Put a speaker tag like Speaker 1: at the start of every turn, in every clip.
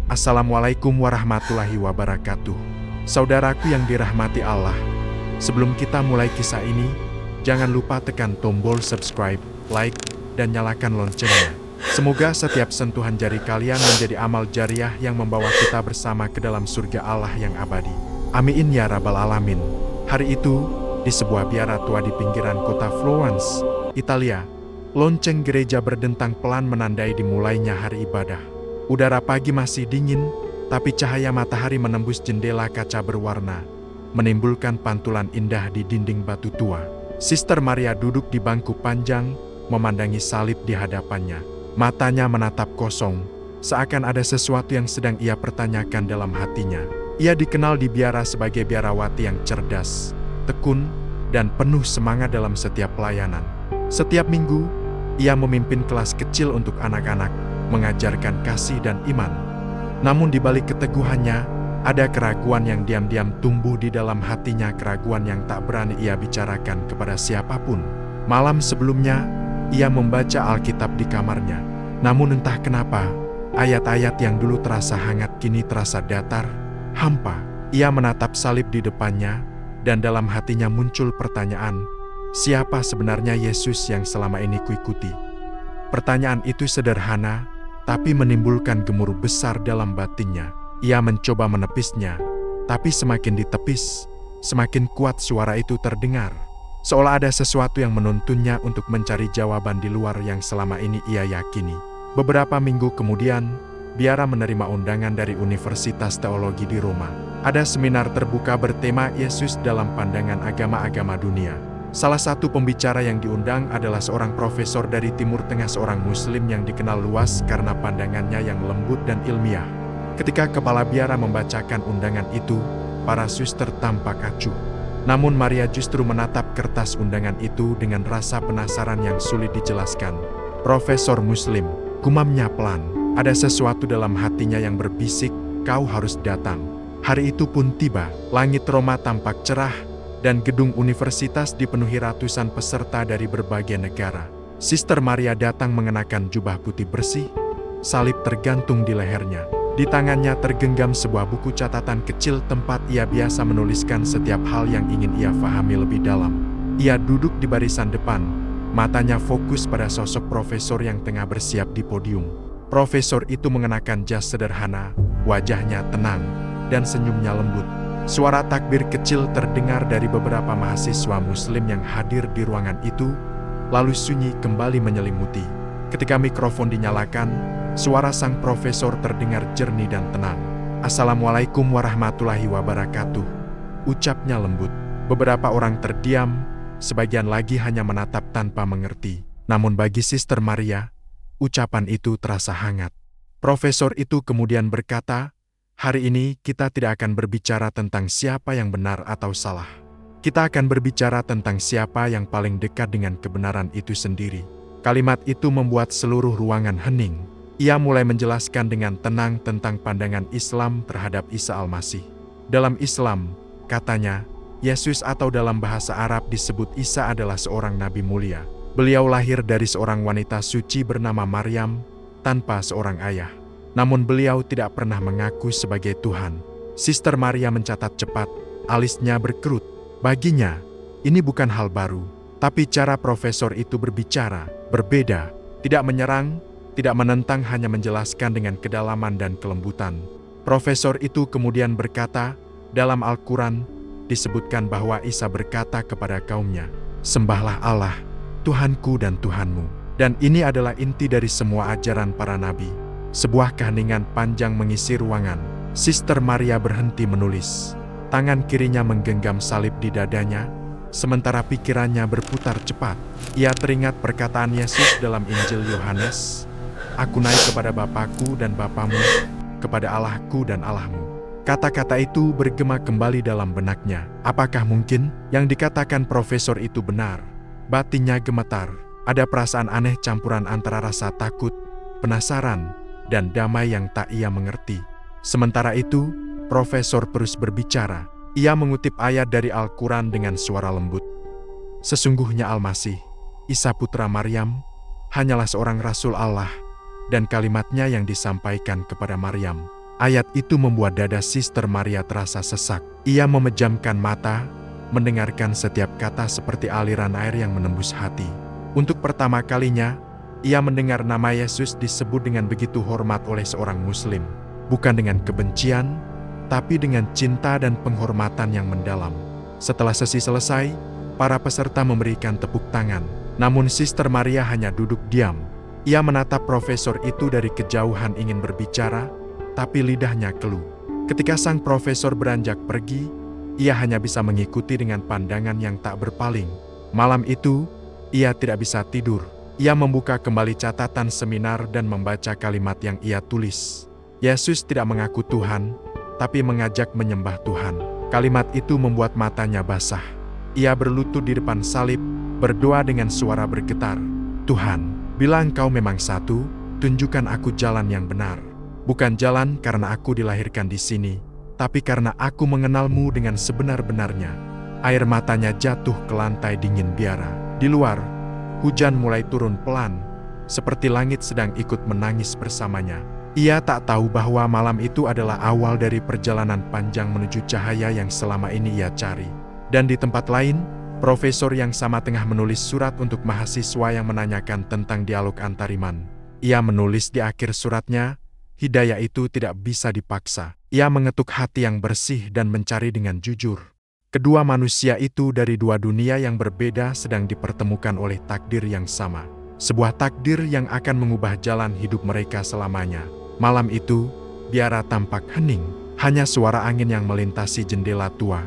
Speaker 1: Assalamualaikum warahmatullahi wabarakatuh. Saudaraku yang dirahmati Allah, sebelum kita mulai kisah ini, jangan lupa tekan tombol subscribe, like, dan nyalakan loncengnya. Semoga setiap sentuhan jari kalian menjadi amal jariah yang membawa kita bersama ke dalam surga Allah yang abadi. Amin ya rabbal alamin. Hari itu, di sebuah biara tua di pinggiran kota Florence, Italia, lonceng gereja berdentang pelan menandai dimulainya hari ibadah. Udara pagi masih dingin, tapi cahaya matahari menembus jendela kaca berwarna, menimbulkan pantulan indah di dinding batu tua. Sister Maria duduk di bangku panjang, memandangi salib di hadapannya. Matanya menatap kosong, seakan ada sesuatu yang sedang ia pertanyakan dalam hatinya. Ia dikenal di biara sebagai biarawati yang cerdas, tekun, dan penuh semangat dalam setiap pelayanan. Setiap minggu, ia memimpin kelas kecil untuk anak-anak, mengajarkan kasih dan iman. Namun di balik keteguhannya, ada keraguan yang diam-diam tumbuh di dalam hatinya, keraguan yang tak berani ia bicarakan kepada siapapun. Malam sebelumnya, ia membaca Alkitab di kamarnya. Namun entah kenapa, ayat-ayat yang dulu terasa hangat kini terasa datar, hampa. Ia menatap salib di depannya, dan dalam hatinya muncul pertanyaan, siapa sebenarnya Yesus yang selama ini kuikuti? Pertanyaan itu sederhana, tapi menimbulkan gemuruh besar dalam batinnya. Ia mencoba menepisnya, tapi semakin ditepis, semakin kuat suara itu terdengar. Seolah ada sesuatu yang menuntunnya untuk mencari jawaban di luar yang selama ini ia yakini. Beberapa minggu kemudian, biara menerima undangan dari Universitas Teologi di Roma. Ada seminar terbuka bertema Yesus dalam pandangan agama-agama dunia. Salah satu pembicara yang diundang adalah seorang profesor dari Timur Tengah, seorang Muslim yang dikenal luas karena pandangannya yang lembut dan ilmiah. Ketika kepala biara membacakan undangan itu, para suster tampak acuh. Namun Maria justru menatap kertas undangan itu dengan rasa penasaran yang sulit dijelaskan. Profesor Muslim, gumamnya pelan, ada sesuatu dalam hatinya yang berbisik, kau harus datang. Hari itu pun tiba, langit Roma tampak cerah, dan gedung universitas dipenuhi ratusan peserta dari berbagai negara. Sister Maria datang mengenakan jubah putih bersih, salib tergantung di lehernya. Di tangannya tergenggam sebuah buku catatan kecil tempat ia biasa menuliskan setiap hal yang ingin ia pahami lebih dalam. Ia duduk di barisan depan, matanya fokus pada sosok profesor yang tengah bersiap di podium. Profesor itu mengenakan jas sederhana, wajahnya tenang, dan senyumnya lembut. Suara takbir kecil terdengar dari beberapa mahasiswa Muslim yang hadir di ruangan itu, lalu sunyi kembali menyelimuti. Ketika mikrofon dinyalakan, suara sang profesor terdengar jernih dan tenang. Assalamualaikum warahmatullahi wabarakatuh, ucapnya lembut. Beberapa orang terdiam, sebagian lagi hanya menatap tanpa mengerti. Namun bagi Sister Maria, ucapan itu terasa hangat. Profesor itu kemudian berkata, hari ini kita tidak akan berbicara tentang siapa yang benar atau salah. Kita akan berbicara tentang siapa yang paling dekat dengan kebenaran itu sendiri. Kalimat itu membuat seluruh ruangan hening. Ia mulai menjelaskan dengan tenang tentang pandangan Islam terhadap Isa Al-Masih. Dalam Islam, katanya, Yesus atau dalam bahasa Arab disebut Isa adalah seorang nabi mulia. Beliau lahir dari seorang wanita suci bernama Maryam, tanpa seorang ayah. Namun beliau tidak pernah mengaku sebagai Tuhan. Sister Maria mencatat cepat, alisnya berkerut. Baginya, ini bukan hal baru, tapi cara profesor itu berbicara, berbeda, tidak menyerang, tidak menentang, hanya menjelaskan dengan kedalaman dan kelembutan. Profesor itu kemudian berkata, dalam Al-Quran, disebutkan bahwa Isa berkata kepada kaumnya, sembahlah Allah, Tuhanku dan Tuhanmu. Dan ini adalah inti dari semua ajaran para nabi. Sebuah keheningan panjang mengisi ruangan. Sister Maria berhenti menulis. Tangan kirinya menggenggam salib di dadanya, sementara pikirannya berputar cepat. Ia teringat perkataan Yesus dalam Injil Yohanes, aku naik kepada Bapakku dan Bapamu, kepada Allahku dan Allahmu. Kata-kata itu bergema kembali dalam benaknya. Apakah mungkin yang dikatakan profesor itu benar? Batinnya gemetar. Ada perasaan aneh campuran antara rasa takut, penasaran, dan damai yang tak ia mengerti. Sementara itu, profesor terus berbicara. Ia mengutip ayat dari Al-Quran dengan suara lembut. Sesungguhnya Al-Masih, Isa putra Maryam, hanyalah seorang Rasul Allah, dan kalimatnya yang disampaikan kepada Maryam. Ayat itu membuat dada Sister Maria terasa sesak. Ia memejamkan mata, mendengarkan setiap kata seperti aliran air yang menembus hati. Untuk pertama kalinya, ia mendengar nama Yesus disebut dengan begitu hormat oleh seorang Muslim. Bukan dengan kebencian, tapi dengan cinta dan penghormatan yang mendalam. Setelah sesi selesai, para peserta memberikan tepuk tangan. Namun Sister Maria hanya duduk diam. Ia menatap profesor itu dari kejauhan ingin berbicara, tapi lidahnya keluh. Ketika sang profesor beranjak pergi, ia hanya bisa mengikuti dengan pandangan yang tak berpaling. Malam itu, ia tidak bisa tidur. Ia membuka kembali catatan seminar dan membaca kalimat yang ia tulis. Yesus tidak mengaku Tuhan, tapi mengajak menyembah Tuhan. Kalimat itu membuat matanya basah. Ia berlutut di depan salib, berdoa dengan suara bergetar. Tuhan, bila Engkau memang satu, tunjukkan aku jalan yang benar. Bukan jalan karena aku dilahirkan di sini, tapi karena aku mengenalmu dengan sebenar-benarnya. Air matanya jatuh ke lantai dingin biara. Di luar, hujan mulai turun pelan, seperti langit sedang ikut menangis bersamanya. Ia tak tahu bahwa malam itu adalah awal dari perjalanan panjang menuju cahaya yang selama ini ia cari. Dan di tempat lain, profesor yang sama tengah menulis surat untuk mahasiswa yang menanyakan tentang dialog antariman. Ia menulis di akhir suratnya, hidayah itu tidak bisa dipaksa. Ia mengetuk hati yang bersih dan mencari dengan jujur. Kedua manusia itu dari dua dunia yang berbeda sedang dipertemukan oleh takdir yang sama. Sebuah takdir yang akan mengubah jalan hidup mereka selamanya. Malam itu, biara tampak hening. Hanya suara angin yang melintasi jendela tua,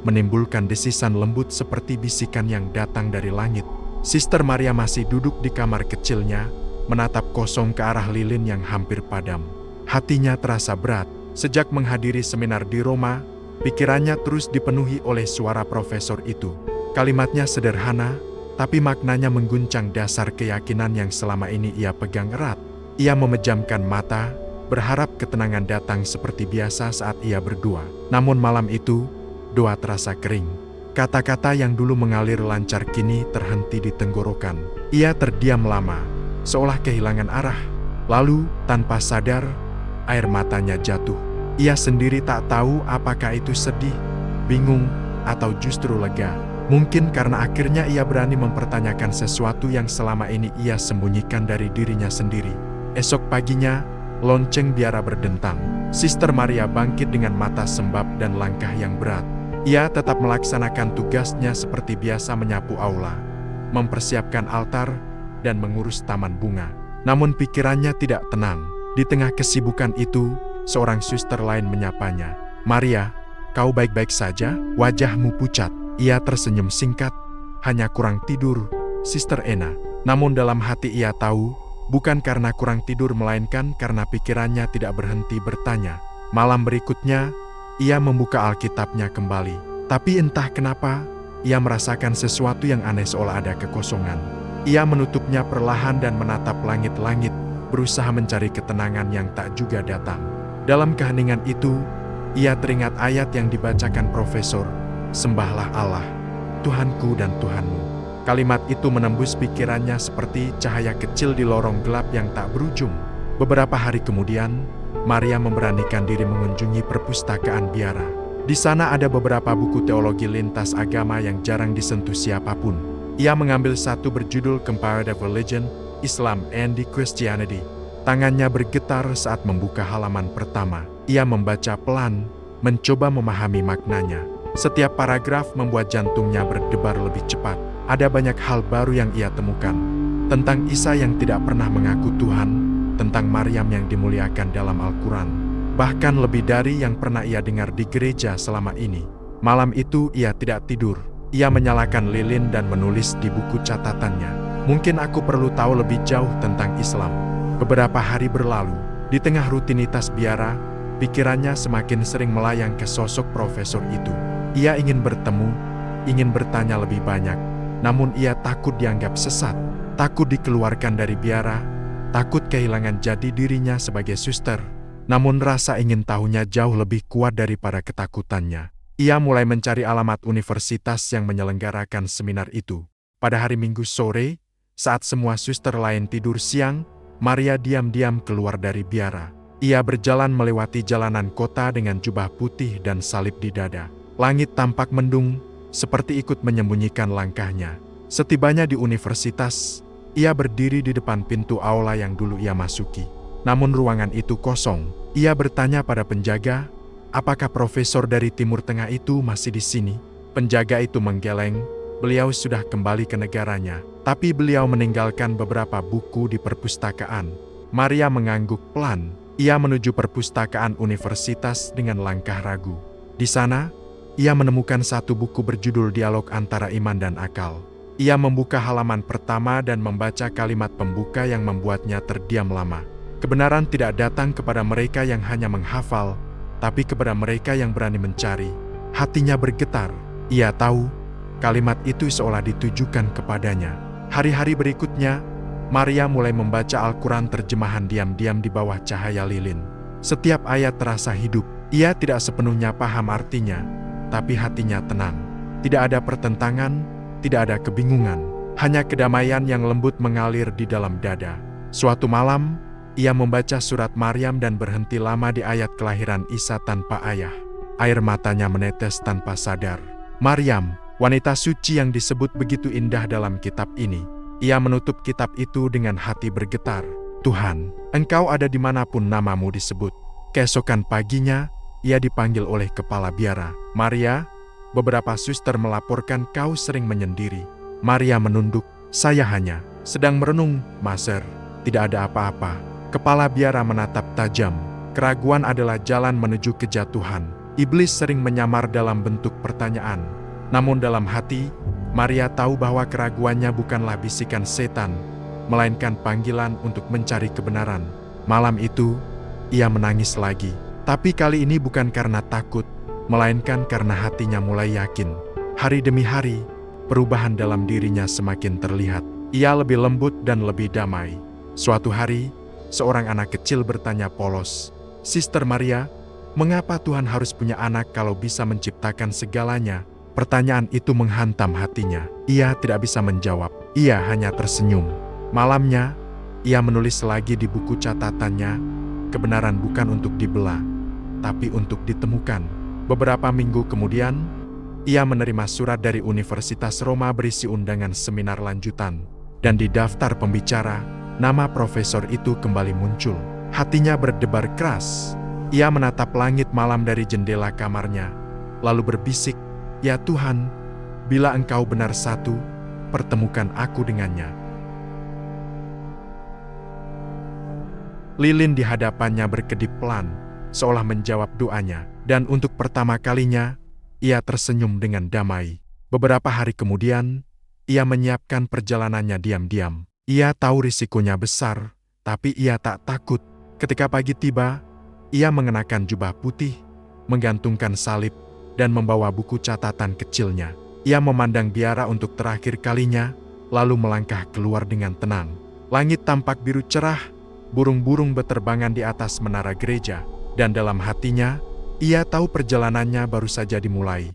Speaker 1: menimbulkan desisan lembut seperti bisikan yang datang dari langit. Sister Maria masih duduk di kamar kecilnya, menatap kosong ke arah lilin yang hampir padam. Hatinya terasa berat. Sejak menghadiri seminar di Roma, pikirannya terus dipenuhi oleh suara profesor itu. Kalimatnya sederhana, tapi maknanya mengguncang dasar keyakinan yang selama ini ia pegang erat. Ia memejamkan mata, berharap ketenangan datang seperti biasa saat ia berdoa. Namun malam itu, doa terasa kering. Kata-kata yang dulu mengalir lancar kini terhenti di tenggorokan. Ia terdiam lama, seolah kehilangan arah. Lalu, tanpa sadar, air matanya jatuh. Ia sendiri tak tahu apakah itu sedih, bingung, atau justru lega. Mungkin karena akhirnya ia berani mempertanyakan sesuatu yang selama ini ia sembunyikan dari dirinya sendiri. Esok paginya, lonceng biara berdentang. Sister Maria bangkit dengan mata sembab dan langkah yang berat. Ia tetap melaksanakan tugasnya seperti biasa, menyapu aula, mempersiapkan altar, dan mengurus taman bunga. Namun pikirannya tidak tenang. Di tengah kesibukan itu, seorang suster lain menyapanya. Maria, kau baik-baik saja? Wajahmu pucat. Ia tersenyum singkat. Hanya kurang tidur, Sister Ena. Namun dalam hati ia tahu, bukan karena kurang tidur melainkan karena pikirannya tidak berhenti bertanya. Malam berikutnya, ia membuka Alkitabnya kembali. Tapi entah kenapa, ia merasakan sesuatu yang aneh seolah ada kekosongan. Ia menutupnya perlahan dan menatap langit-langit, berusaha mencari ketenangan yang tak juga datang. Dalam keheningan itu, ia teringat ayat yang dibacakan profesor, "Sembahlah Allah, Tuhanku dan Tuhanmu." Kalimat itu menembus pikirannya seperti cahaya kecil di lorong gelap yang tak berujung. Beberapa hari kemudian, Maria memberanikan diri mengunjungi perpustakaan biara. Di sana ada beberapa buku teologi lintas agama yang jarang disentuh siapapun. Ia mengambil satu berjudul Comparative Religion, Islam and Christianity. Tangannya bergetar saat membuka halaman pertama. Ia membaca pelan, mencoba memahami maknanya. Setiap paragraf membuat jantungnya berdebar lebih cepat. Ada banyak hal baru yang ia temukan. Tentang Isa yang tidak pernah mengaku Tuhan, tentang Maryam yang dimuliakan dalam Al-Quran. Bahkan lebih dari yang pernah ia dengar di gereja selama ini. Malam itu ia tidak tidur. Ia menyalakan lilin dan menulis di buku catatannya. Mungkin aku perlu tahu lebih jauh tentang Islam. Beberapa hari berlalu. Di tengah rutinitas biara, pikirannya semakin sering melayang ke sosok profesor itu. Ia ingin bertemu, ingin bertanya lebih banyak. Namun ia takut dianggap sesat, takut dikeluarkan dari biara, takut kehilangan jati dirinya sebagai suster. Namun rasa ingin tahunya jauh lebih kuat daripada ketakutannya. Ia mulai mencari alamat universitas yang menyelenggarakan seminar itu. Pada hari Minggu sore, saat semua suster lain tidur siang, Maria diam-diam keluar dari biara. Ia berjalan melewati jalanan kota dengan jubah putih dan salib di dada. Langit tampak mendung, seperti ikut menyembunyikan langkahnya. Setibanya di universitas, ia berdiri di depan pintu aula yang dulu ia masuki. Namun ruangan itu kosong. Ia bertanya pada penjaga, apakah profesor dari Timur Tengah itu masih di sini? Penjaga itu menggeleng, beliau sudah kembali ke negaranya, tapi beliau meninggalkan beberapa buku di perpustakaan. Maria mengangguk pelan. Ia menuju perpustakaan universitas dengan langkah ragu. Di sana, ia menemukan satu buku berjudul Dialog Antara Iman dan Akal. Ia membuka halaman pertama dan membaca kalimat pembuka yang membuatnya terdiam lama. Kebenaran tidak datang kepada mereka yang hanya menghafal, tapi kepada mereka yang berani mencari. Hatinya bergetar. Ia tahu, kalimat itu seolah ditujukan kepadanya. Hari-hari berikutnya, Maria mulai membaca Al-Quran terjemahan diam-diam di bawah cahaya lilin. Setiap ayat terasa hidup. Ia tidak sepenuhnya paham artinya, tapi hatinya tenang. Tidak ada pertentangan, tidak ada kebingungan. Hanya kedamaian yang lembut mengalir di dalam dada. Suatu malam, ia membaca surat Maryam dan berhenti lama di ayat kelahiran Isa tanpa ayah. Air matanya menetes tanpa sadar. Maryam, wanita suci yang disebut begitu indah dalam kitab ini. Ia menutup kitab itu dengan hati bergetar. Tuhan, Engkau ada dimanapun namamu disebut. Keesokan paginya, ia dipanggil oleh kepala biara. Maria, beberapa suster melaporkan kau sering menyendiri. Maria menunduk, saya hanya sedang merenung, Maser. Tidak ada apa-apa. Kepala biara menatap tajam. Keraguan adalah jalan menuju kejatuhan. Iblis sering menyamar dalam bentuk pertanyaan. Namun dalam hati, Maria tahu bahwa keraguannya bukanlah bisikan setan, melainkan panggilan untuk mencari kebenaran. Malam itu, ia menangis lagi. Tapi kali ini bukan karena takut, melainkan karena hatinya mulai yakin. Hari demi hari, perubahan dalam dirinya semakin terlihat. Ia lebih lembut dan lebih damai. Suatu hari, seorang anak kecil bertanya polos, Sister Maria, mengapa Tuhan harus punya anak kalau bisa menciptakan segalanya? Pertanyaan itu menghantam hatinya. Ia tidak bisa menjawab. Ia hanya tersenyum. Malamnya, ia menulis lagi di buku catatannya, kebenaran bukan untuk dibelah, tapi untuk ditemukan. Beberapa minggu kemudian, ia menerima surat dari Universitas Roma berisi undangan seminar lanjutan. Dan di daftar pembicara, nama profesor itu kembali muncul. Hatinya berdebar keras. Ia menatap langit malam dari jendela kamarnya, lalu berbisik, ya Tuhan, bila Engkau benar satu, pertemukan aku dengannya. Lilin di hadapannya berkedip pelan, seolah menjawab doanya, dan untuk pertama kalinya, ia tersenyum dengan damai. Beberapa hari kemudian, ia menyiapkan perjalanannya diam-diam. Ia tahu risikonya besar, tapi ia tak takut. Ketika pagi tiba, ia mengenakan jubah putih, menggantungkan salib, dan membawa buku catatan kecilnya. Ia memandang biara untuk terakhir kalinya, lalu melangkah keluar dengan tenang. Langit tampak biru cerah, burung-burung beterbangan di atas menara gereja, dan dalam hatinya, ia tahu perjalanannya baru saja dimulai.